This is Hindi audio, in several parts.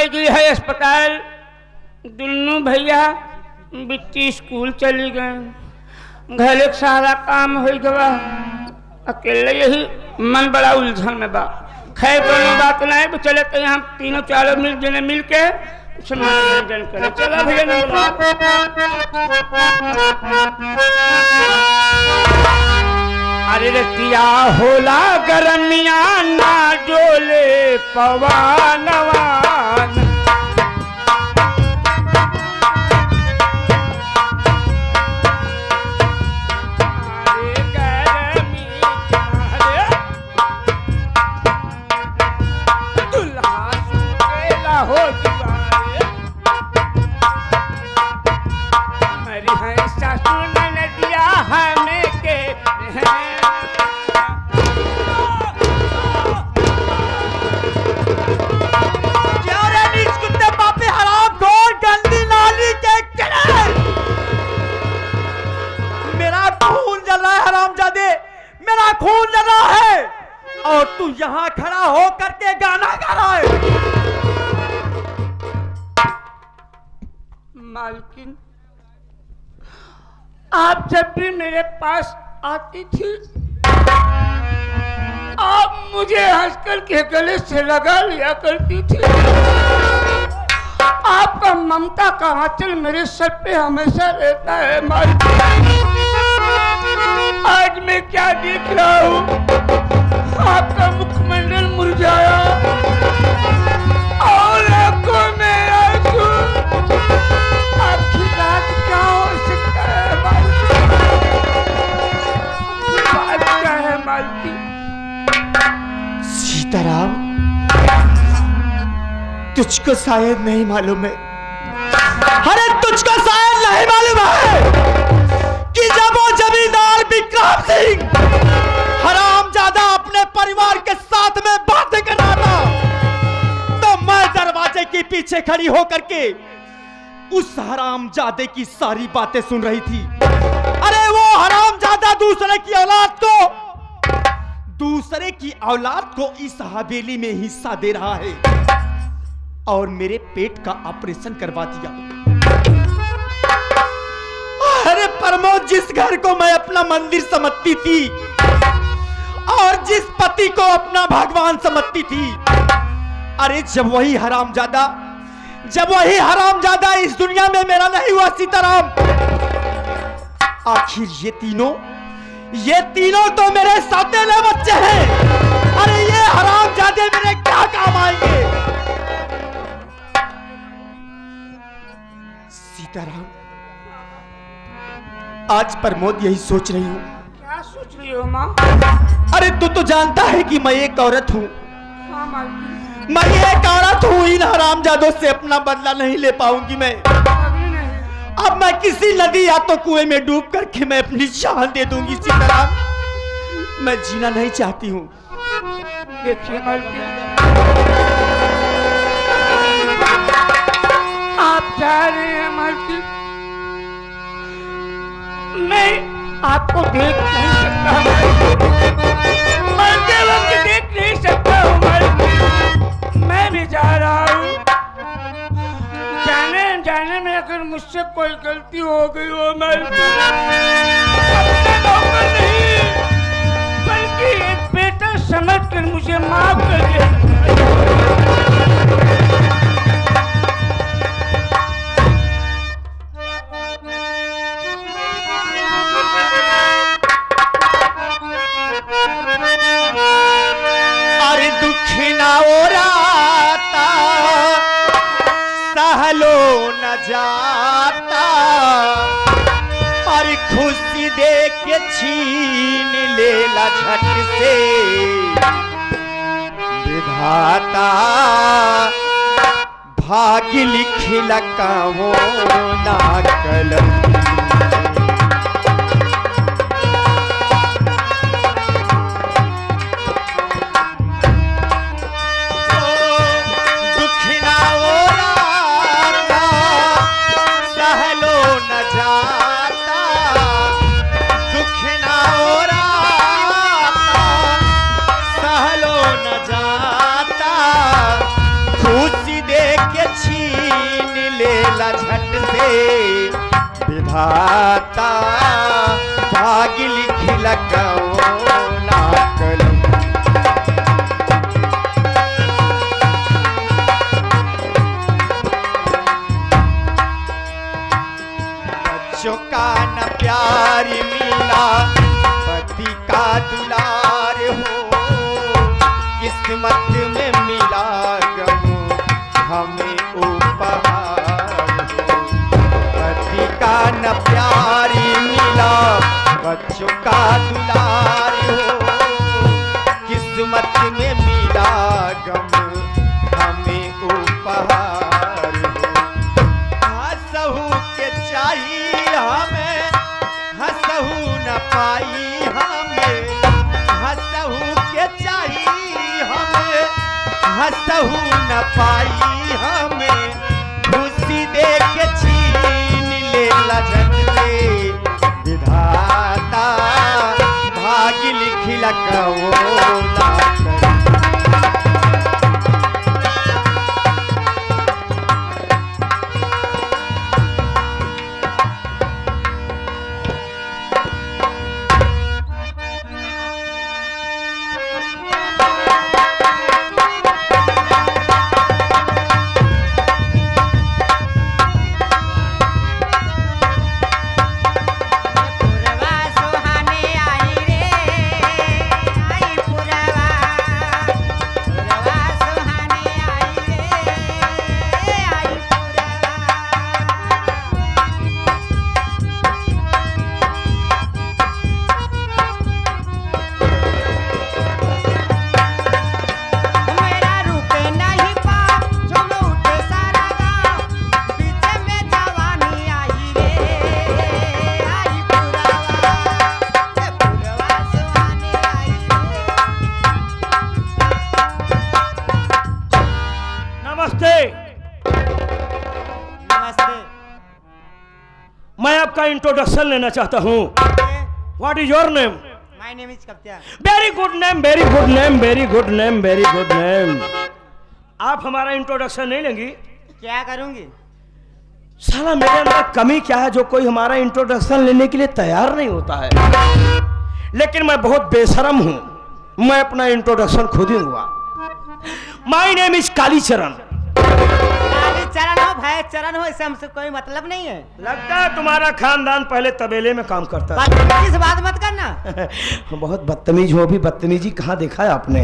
ले गई है अस्पताल। दुन्नू भैया बिट्टी स्कूल चली गए। घर एक सारा काम हो गया, अकेले यही मन बड़ा उलझन में बा। खैर दोनों बात नहीं तो चले तो हम तीनों चारों मिल के मनोरंजन करे। चला भैया अरे रतिया होला गरमिया ना डोले पवानवान। खून लगा है और तू यहां खड़ा हो करके गाना गा रहा है। मालकिन, आप जब भी मेरे पास आती थी आप मुझे हंसकर के गले से लगा लिया करती थी। आपका ममता का आंचल मेरे सर पे हमेशा रहता है। मालकिन, आज मैं क्या देख रहा हूँ, आपका मुखमंडल मुरझाया और आंखों में आंसू। आपकी रात क्या हो सकता है बात क्या है मालती? सीताराम, तुझको शायद नहीं मालूम है, अरे तुझको शायद नहीं मालूम है कि जब वो जमींदार विक्रम सिंह हरामजादा अपने परिवार के साथ में बातें कर रहा था तो मैं दरवाजे के पीछे खड़ी होकर के उस हरामजादे की सारी बातें सुन रही थी। अरे वो हरामजादा दूसरे की औलाद को इस हवेली में हिस्सा दे रहा है और मेरे पेट का ऑपरेशन करवा दिया। अरे प्रमोद, जिस घर को मैं अपना मंदिर समझती थी और जिस पति को अपना भगवान समझती थी, अरे जब वही हरामजादा इस दुनिया में मेरा नहीं हुआ सीताराम, आखिर ये तीनों तो मेरे सौतेले बच्चे हैं। अरे ये हरामजादे मेरे क्या काम आएंगे? सीताराम, आज प्रमोद यही सोच रही हूँ। क्या सोच रही हो माँ? अरे तू तो जानता है कि मैं एक औरत हूँ। हाँ मालकिन, मैं एक औरत हूँ, इन हरामजादों से अपना बदला नहीं ले पाऊंगी मैं। अब मैं किसी नदी या तो कुएं में डूब करके मैं अपनी जान दे दूंगी सीताराम। मैं जीना नहीं चाहती हूँ। देखिए मालकिन, आप जा रहे हैं मालकिन, मैं आपको देख नहीं सकता, मरते वक्त देख नहीं सकता हूँ मालकिन। मैं भी जा रहा हूँ। जाने में अगर मुझसे कोई गलती हो गई हो मालकिन, अपने नौकर नहीं बल्कि एक बेटा समझकर मुझे माफ कर दे। अरे दुख ना ओराता सहलो न जाता, और खुशी दे के छीन लेला झट से विधाता। भाग्य लिखिला कावो ना कलम, खुशी देख के ला झट से विधाता भाग लिखिला कौना कलम। बच्चों का न प्यार मिला पति का दुलार हो, किस्मत में मिला गम हमें उपहार हो। पति का न प्यार मिला बच्चों का दुलार हो, किस्मत में मिला गम हमें उपहार हो। हंसहू के चाहिए हमें हंसहू न पाई हमें, हंसहू के चाहिए हमें हंसहू न पाई हमें, खुशी दे के छीन ले लजन ले विधाता भाग्य लिखिला कौना कलम। मैं आपका इंट्रोडक्शन लेना चाहता हूँ। What is your name? My name is Kaptya. Very good name, very good name, very good name, very good name. आप हमारा इंट्रोडक्शन नहीं लेंगी? क्या करूंगी? साला मेरे अंदर कमी क्या है जो कोई हमारा इंट्रोडक्शन लेने के लिए तैयार नहीं होता है। लेकिन मैं बहुत बेशरम हूँ, मैं अपना इंट्रोडक्शन खुद ही दूंगा। My name is Kalicharan. चरण हो भाई, चरण हो, इससे हमसे कोई मतलब नहीं है। लगता है तुम्हारा खानदान पहले तबेले में काम करता है। बदतमीजी से बात मत करना। बहुत बदतमीज हो, भी बदतमीजी कहाँ देखा है आपने?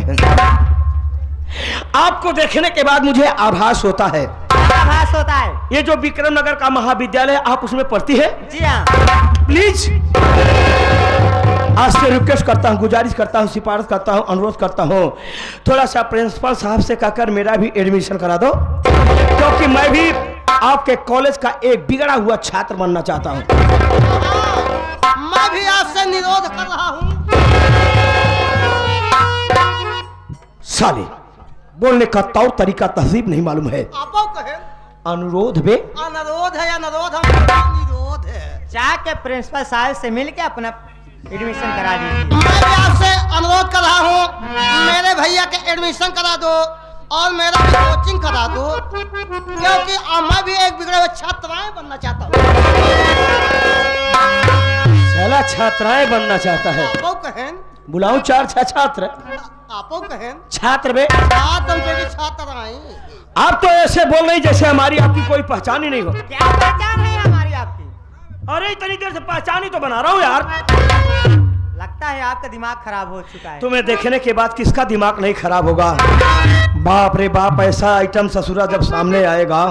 आपको देखने के बाद मुझे आभास होता है। आभास होता है? ये जो विक्रमनगर का महाविद्यालय आप उसमें पढ़ती है? जी हाँ। प्लीज आज से रिक्वेस्ट करता हूँ, गुजारिश करता हूँ, सिफारिश करता हूँ, अनुरोध करता हूँ, थोड़ा सा प्रिंसिपल साहब से कहकर मेरा भी एडमिशन करा दो, क्योंकि मैं भी आपके कॉलेज का एक बिगड़ा हुआ छात्र बनना चाहता हूँ। मैं भी आपसे निरोध कर रहा हूँ। साले बोलने का तौर तरीका तहजीब नहीं मालूम है। आपो कहे अनुरोध बे अनुरोध है, अनुरोध हम निरोध है। जाके प्रिंसिपल साहब से मिल के अपना एडमिशन करा दीजिए। मैं भी आपसे अनुरोध कर रहा हूँ, मेरे भैया के एडमिशन करा दो और मेरा कोचिंग करा दो, क्योंकि मैं भी एक बिगड़े हुए छात्राएं बनना चाहता हूँ। साला छात्राएं बनना चाहता है? आपो कहें बुलाऊं चार छह छात्र? आपो कहें छात्र बे छात्राएं। आप तो ऐसे बोल रही जैसे हमारी आपकी कोई पहचान ही नहीं हो। क्या पहचान है हमारी आपकी? अरे इतनी देर से पहचान ही तो बना रहा हूँ यार। लगता है आपका दिमाग खराब हो चुका है। तुम्हें देखने के बाद किसका दिमाग नहीं खराब होगा? बाप रे बाप, ऐसा आइटम ससुरा जब सामने आएगा,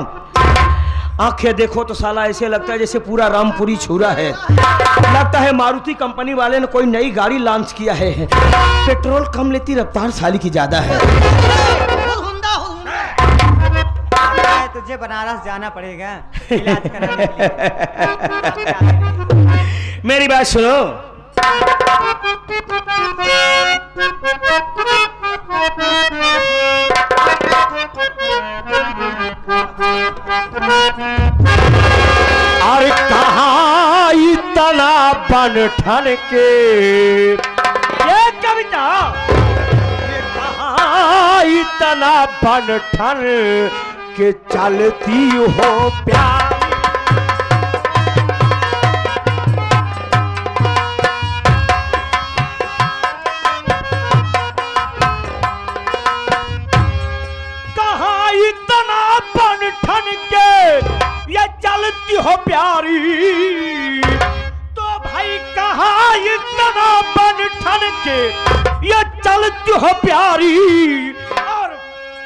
आंखें देखो तो साला ऐसे लगता है जैसे पूरा रामपुरी छुरा है। लगता है मारुति कंपनी वाले ने कोई नई गाड़ी लॉन्च किया है। पेट्रोल कम लेती, रफ्तार साली की ज्यादा है। तुझे बनारस जाना पड़ेगा इलाज कराने के लिए। मेरी बात सुनो, अरे कहाँ इतना बन ठन के, ये कविता, ये कहाँ इतना बन ठन के चलती हो प्यार। हो प्यारी, तो भाई कहाँ इतना बन ठन के ये चलती हो प्यारी, और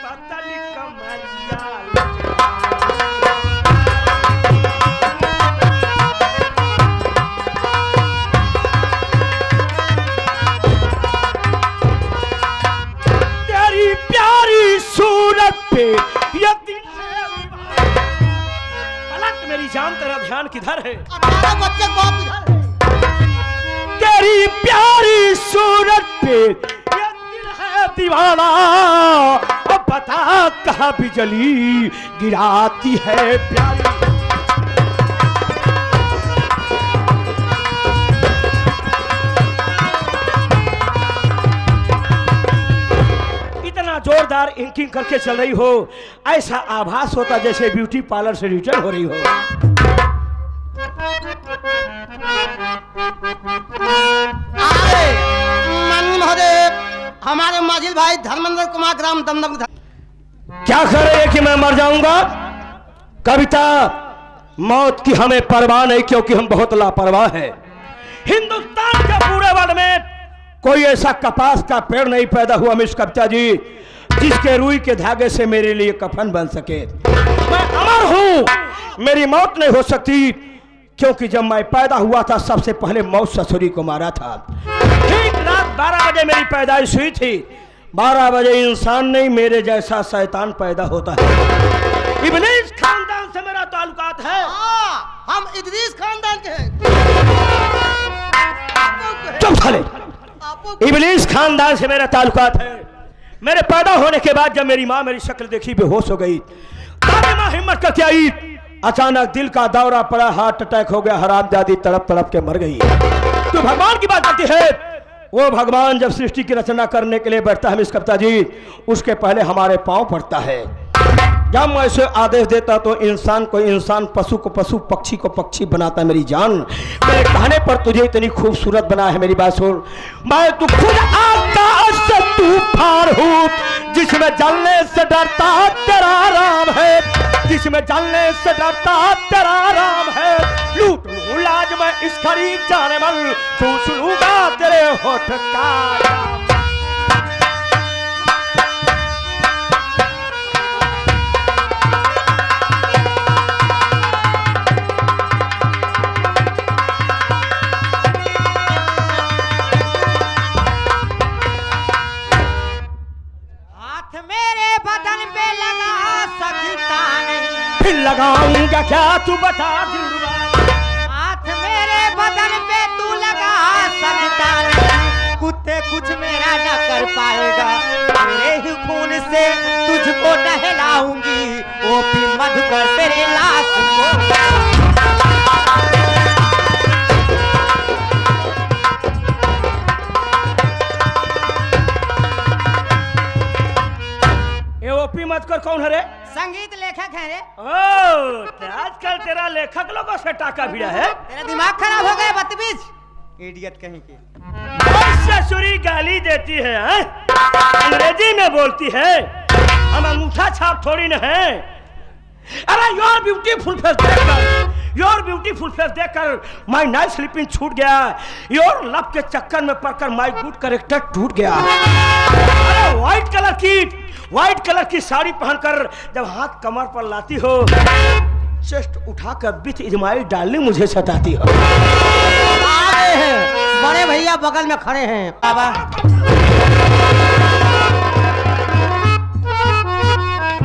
पतली कमरिया तेरी प्यारी सूरत पे ये दिल पलट मेरी जान, तेरा ध्यान किधर है? अठारह बच्चे बाप इधर है। तेरी प्यारी सूरत पे ये दिल है दीवाना, अब बता कहाँ बिजली गिराती है प्यारी। इतना जोरदार इंकिंग करके चल रही हो, ऐसा आभास होता जैसे ब्यूटी पार्लर से रिटर्न हो रही हो। अरे माननीय महोदय, हमारे माजिल भाई धर्मेंद्र कुमार ग्राम दमदम। क्या कर रहे कि मैं मर जाऊंगा? कविता, मौत की हमें परवाह नहीं, क्योंकि हम बहुत लापरवाह हैं। हिंदुस्तान के पूरे वर्ल्ड में कोई ऐसा कपास का पेड़ नहीं पैदा हुआ मिस कविता जी, जिसके रुई के धागे से मेरे लिए कफन बन सके। मैं अमर हूं, मेरी मौत नहीं हो सकती, क्योंकि जब मैं पैदा हुआ था सबसे पहले मौत ससुरी को मारा था। ठीक रात 12 बजे मेरी पैदाइश हुई थी। 12 बजे इंसान नहीं, मेरे जैसा शैतान पैदा होता है। इब्लीस खानदान से मेरा ताल्लुकात है। हाँ, हम इदरीस खानदान के हैं। चुप साले, इब्लीस खानदान से मेरा ताल्लुकात है। मेरे पैदा होने के बाद जब मेरी माँ मेरी शक्ल देखी बेहोश हो गई, तब माँ हिम्मत करके आई। अचानक दिल का दौरा पड़ा, हार्ट अटैक हो गया, हरामजादी तड़प तड़प के मर गई। तो भगवान की बात करती है, वो भगवान जब सृष्टि की रचना करने के लिए बैठता है मिस कविता जी, उसके पहले हमारे पांव पड़ता है। जब मैं ऐसे आदेश देता तो इंसान को इंसान, पशु को पशु, पक्षी को पक्षी बनाता। मेरी जान, मेरे कहने पर तुझे इतनी खूबसूरत बना है। मेरी बात सुन, मैं तो खुद आकाश से तूफान हूँ, जिसमें जलने से डरता तेरा राम है, जिसमें जलने से डरता तेरा राम है। लूट लूं लाज मैं इस खरी जाने मन, चूस लूंगा तेरे होठ का। फिर लगाऊंगा क्या तू बता दिलरुबा, हाथ मेरे बदन पे तू लगा सकता नहीं, कुत्ते कुछ मेरा न कर पाएगा, मेरे ही खून से तुझको नहलाऊंगी, ओ भी मधुकर तेरे लाश को। ये ओपी मत कर, कौन है रे? संगीत लेखक है रे। ओ, तो आजकल तेरा लेखक लोगों से टाका भिड़ा है। तेरा दिमाग खराब हो गया बदतमीज, इडियट कहीं के। ससुरी गाली देती है, अंग्रेजी में बोलती है, हम अंगूठा छाप थोड़ी न है। अरे योर ब्यूटीफुल फेस देखकर, योर ब्यूटीफुल फेस देखकर माय नाइट स्लीपिंग छूट गया, योर लव के चक्कर में पड़कर माय गुड कैरेक्टर टूट गया। अरे व्हाइट कलर की साड़ी पहनकर जब हाथ कमर पर लाती हो, चेस्ट उठाकर विथ इजमाइल डालने मुझे सताती हो। आ गए हैं, बड़े भैया बगल में खड़े हैं। बाबा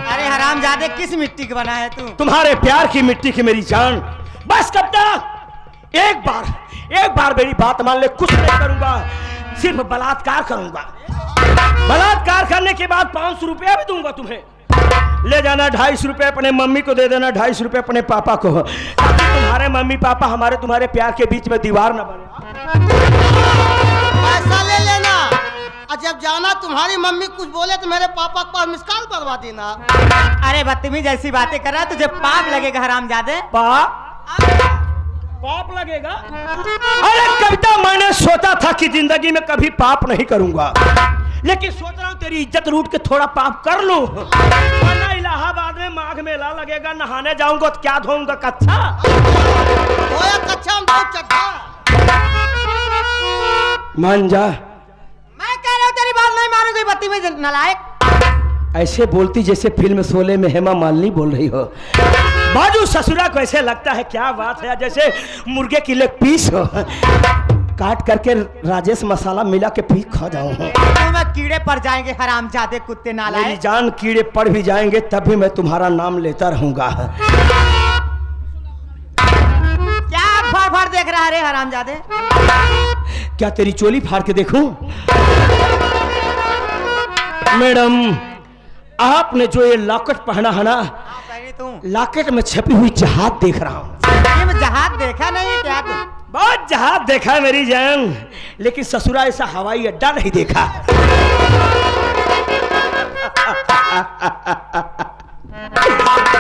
अरे हरामजादे, किस मिट्टी का बना है तू? तुम्हारे प्यार की मिट्टी की मेरी जान। बस कविता, एक बार मेरी बात मान ले, कुछ नहीं करूंगा, सिर्फ बलात्कार करूंगा। बलात्कार करने के बाद 500 रुपया भी दूंगा तुम्हें। ले जाना 250 रुपये अपने मम्मी को दे देना, 250 रुपये अपने पापा को, ताकि तुम्हारे मम्मी पापा तुम्हारे प्यार के बीच में दीवार न बने। पैसा ले लेना, और जब जाना तुम्हारी मम्मी कुछ बोले तो मेरे पापा को मिस कॉल करवा देना। अरे बदतमीज ऐसी बातें कर रहा है, तुझे पाप लगेगा हरामजादे। पाप लगेगा? अरे कविता, मैंने सोचा था कि जिंदगी में कभी पाप नहीं करूंगा, लेकिन सोच रहा हूँ तेरी इज्जत लूट के थोड़ा पाप कर लूं, वरना इलाहाबाद में माघ मेला लगेगा, नहाने जाऊंगा तो क्या धोऊंगा कच्चा। होया कच्चा हम तो चड्ढा। मान जा। मैं कह रहा हूँ तेरी बात नहीं मानूंगी, बत्ती में नलायक। ऐसे बोलती जैसे फिल्म शोले में हेमा मालिनी बोल रही हो। बाजू ससुरा को ऐसे लगता है क्या बात है, जैसे मुर्गे की लेग पीस हो, काट करके राजेश मसाला मिला के पी खा जाऊं। में कीड़े पड़ जाएंगे हरामजादे कुत्ते मेरी नालायक। जान कीड़े पड़ भी जाएंगे तब भी मैं तुम्हारा नाम लेता रहूंगा। क्या फाड़ फाड़ देख रहा है रे हरामजादे? क्या तेरी चोली फाड़ के देखूं? मैडम आपने जो ये लॉकेट पहना है ना, तू लॉकेट में छपी हुई जहाज देख रहा हूँ। जहाज देखा नहीं क्या तू? बहुत जहाज देखा है मेरी जान, लेकिन ससुरा ऐसा हवाई अड्डा नहीं देखा।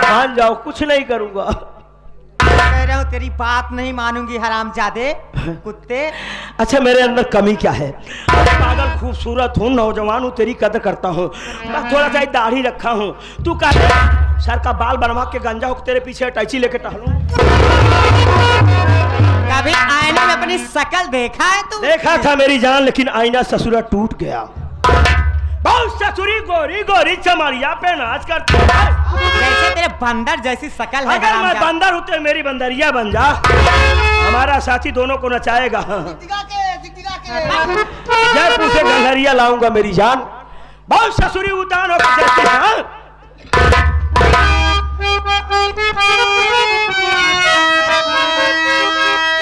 मान जाओ, कुछ नहीं करूंगा। कह रहा हूँ तेरी बात नहीं मानूंगी हरामजादे कुत्ते। अच्छा मेरे अंदर कमी क्या है? पागल खूबसूरत हूँ, नौजवान हूँ, तेरी कदर करता हूँ, मैं थोड़ा सा दाढ़ी रखा हूँ, तू कह सर का बाल बनवा के गंजा हो तेरे पीछे अटैची लेके टहलूं। कभी आईने में अपनी शक्ल देखा है तू? देखा था मेरी जान, लेकिन आईना ससुरा टूट गया। बहुत ससुरी गोरी गोरी चमड़िया पे नाच करती है। जैसे तेरे बंदर जैसी शक्ल है। अगर मैं बंदर हूँ तो मेरी बंदरिया बन जा, हमारा साथी दोनों को नचाएगा। दिखा के जयपुर से गंधरिया लाऊंगा मेरी जान। बहुत ससुरी उतान हो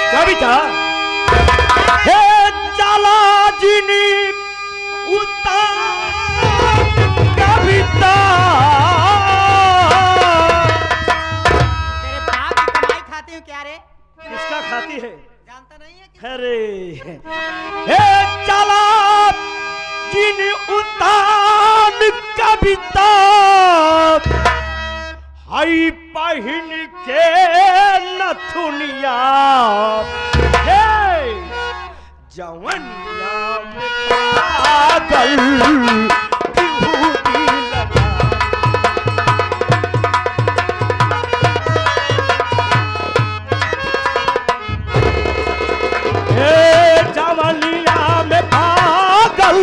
कविता हे चाला जिनी उतान कविता। तेरे बाप की कमाई खाती हूँ क्या रे? किसका खाती है? जानता नहीं है कि अरे हे चाला जिनी उतान कविता, हाई पहन के नथुनिया, हे जवनिया में पागल क्यों दिल लगा। हे जवनिया में पागल,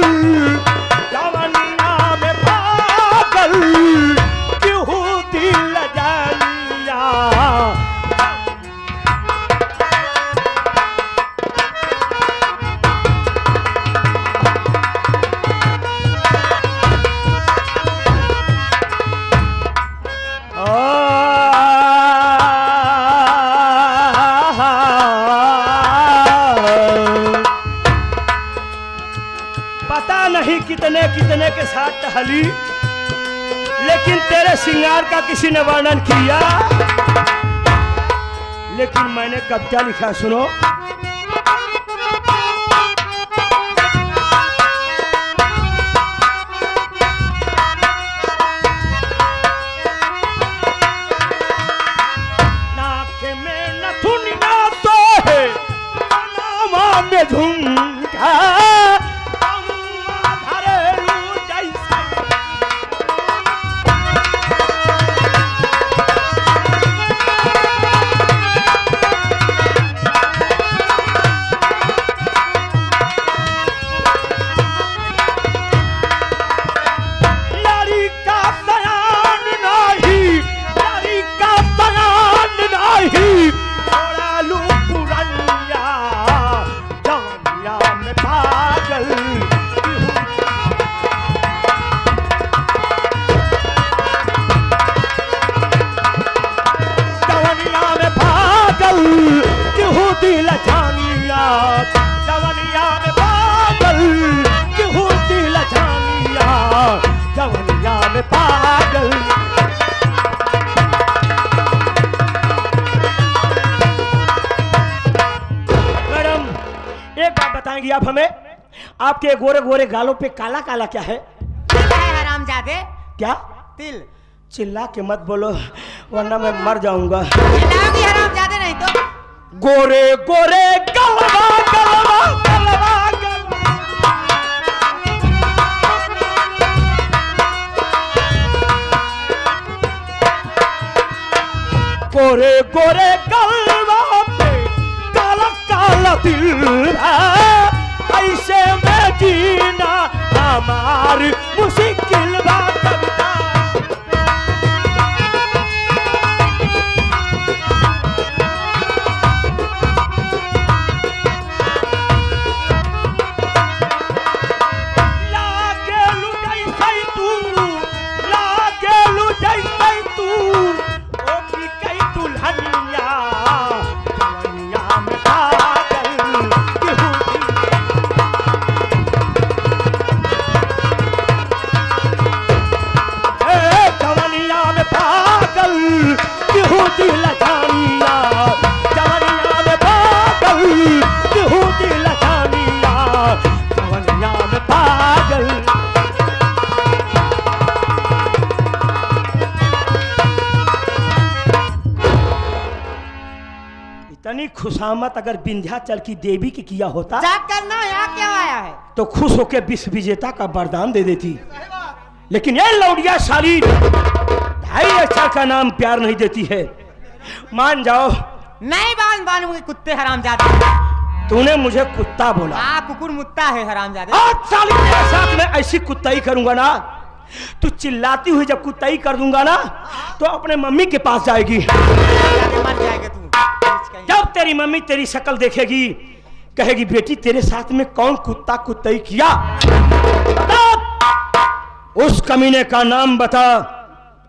जवनिया में पागल क्यों दिल जानिया। पता नहीं कितने कितने के साथ टहली, लेकिन तेरे श्रृंगार का किसी ने वर्णन किया। लेकिन मैंने कविता लिखा, सुनो। नाक में नथुनिया तो है, नामा में झुमका, दिल जानिया, जवनिया में पागल क्यों दिल जानिया, जवनिया में पागल। मैडम एक बात बताएंगी आप हमें, आपके गोरे गोरे गालों पे काला काला क्या है? हरामजादे क्या? तिल। चिल्ला के मत बोलो वरना मैं मर जाऊंगा। चिल्लाओगी हरामजादे नहीं तो। गोरे गोरे गलवा गलवा गलवा गलवा, गोरे गोरे गलवा पे काला काला दिल है, ऐसे में जीना हमार मुश्किल बात है। इतनी खुशामत अगर विंध्याचल की देवी की किया होता जा करना यहाँ क्या आया है? तो खुश होकर विश्व विजेता का वरदान दे देती, लेकिन ये लौड़िया साली 2.5 अक्षर का नाम प्यार नहीं देती है। मान जाओ। नहीं बांधूंगी कुत्ते हरामजादे। तूने मुझे कुत्ता बोला। हाँ कुकुर मुत्ता है हरामजादे। आज साली तेरे साथ में ऐसी कुत्ताई करूंगा ना, तू चिल्लाती हुई जब कुत्ताई कर दूंगा ना तो अपने मम्मी के पास जाएगी। मर जाएगा तू। जब तेरी मम्मी तेरी शक्ल देखेगी कहेगी बेटी तेरे साथ में कौन कुत्ता कुत्ताई किया, बता। उस कमीने का नाम बता,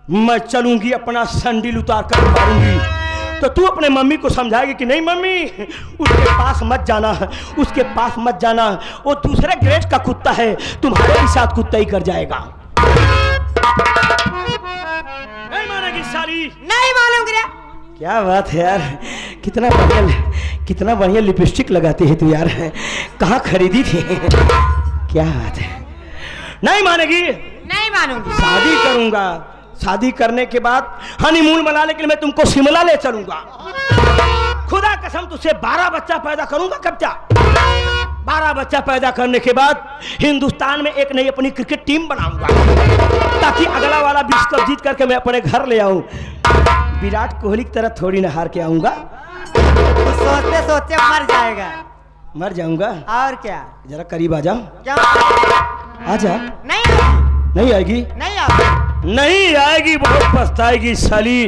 मैं चलूंगी अपना सैंडल उतार कर मारूंगी। तो तू अपने मम्मी को समझाएगी कि नहीं मम्मी उसके पास मत जाना, उसके पास मत जाना, वो दूसरे ग्रेड का कुत्ता है, तुम्हारे ही साथ कुत्ताई कर जाएगा। नहीं मानेगी साली। नहीं मालूम गिरा। क्या बात है यार, कितना बढ़िया लिपस्टिक लगाती है तू यार, कहाँ खरीदी थी? क्या बात है। नहीं मानेगी। नहीं मानूंगी। शादी करूंगा, शादी करने के बाद हनीमून मनाने के लिए मैं तुमको शिमला ले चलूंगा। खुदा कसम तुझसे 12 बच्चा पैदा करूंगा। कब जा 12 बच्चा पैदा करने के बाद हिंदुस्तान में एक नई अपनी क्रिकेट टीम बनाऊंगा, ताकि अगला वाला विश्व कप जीत करके मैं अपने घर ले आऊं। विराट कोहली की तरह थोड़ी न हार के आऊंगा। सोचते सोचते मर जाएगा। मर जाऊंगा। और क्या? जरा करीब आ जाओ। क्या? आजा। नहीं आएगी। नहीं आएगी। नहीं आएगी, बहुत पछताएगी साली।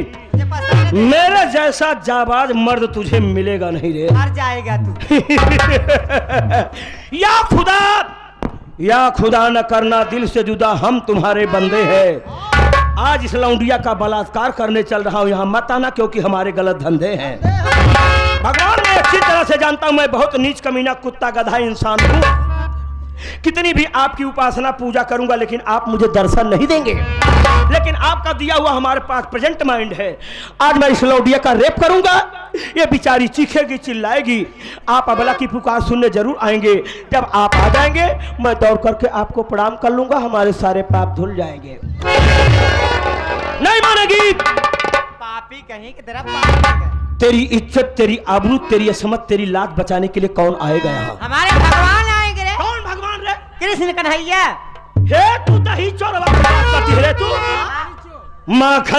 मेरे जैसा जाबाज मर्द तुझे मिलेगा नहीं रे। मर जाएगा तू। या खुदा न करना दिल से जुदा, हम तुम्हारे बंदे हैं। आज इस लौंडिया का बलात्कार करने चल रहा हूं, यहाँ मत आना क्योंकि हमारे गलत धंधे हैं। भगवान मैं अच्छी तरह से जानता हूं मैं बहुत नीच कमीना कुत्ता गधा इंसान हूं। कितनी भी आपकी उपासना पूजा करूंगा लेकिन आप मुझे दर्शन नहीं देंगे। लेकिन आपका दिया हुआ हमारे पास प्रेजेंट माइंड है। आज मैं इस लौडिया का रेप करूंगा, ये बेचारी चीखेगी चिल्लाएगी। आप अबला की पुकार सुनने जरूर आएंगे। जब आप आ जाएंगे मैं दौड़ करके आपको प्रणाम कर लूंगा, हमारे सारे पाप धुल जाएंगे। नहीं मानेगी। पापी कहीं की तरफ पापी। तेरी इज्जत, तेरी आबरू, तेरी असमत, तेरी लात बचाने के लिए कौन आएगा यहाँ? हमारे भगवान आएंगे रे। कौन भगवान रे? कृष्ण कन्हैया। हे तू दही चोरवा करती है रे तू। माखन